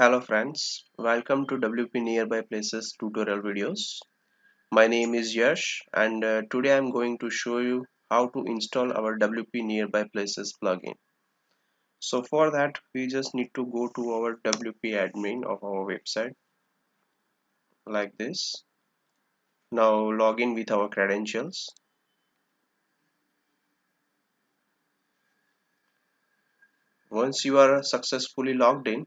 Hello friends, welcome to WP Nearby Places tutorial videos. My name is Yash and today I'm going to show you how to install our WP Nearby Places plugin. So for that we just need to go to our WP admin of our website like this. Now log in with our credentials. Once you are successfully logged in,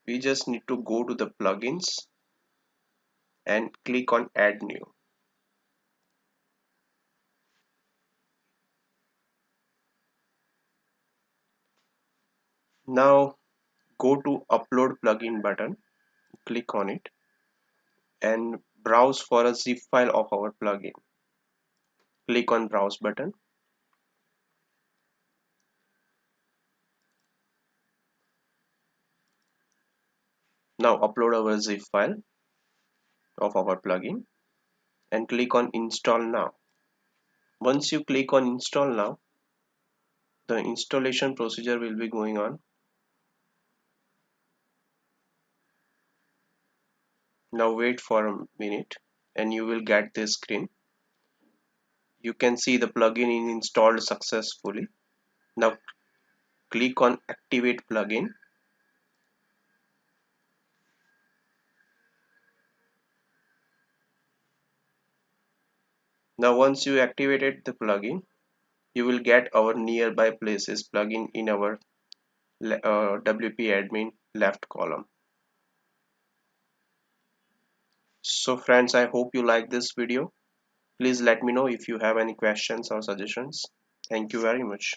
we just need to go to the plugins and click on add new. Now go to upload plugin button, click on it and browse for a zip file of our plugin. Click on browse button. Now upload our zip file of our plugin and click on install now. Once you click on install now, the installation procedure will be going on. Now wait for a minute and you will get this screen. You can see the plugin is installed successfully. Now click on activate plugin. Now once you activated the plugin, you will get our nearby places plugin in our WP admin left column. So friends, I hope you like this video. Please let me know if you have any questions or suggestions. Thank you very much.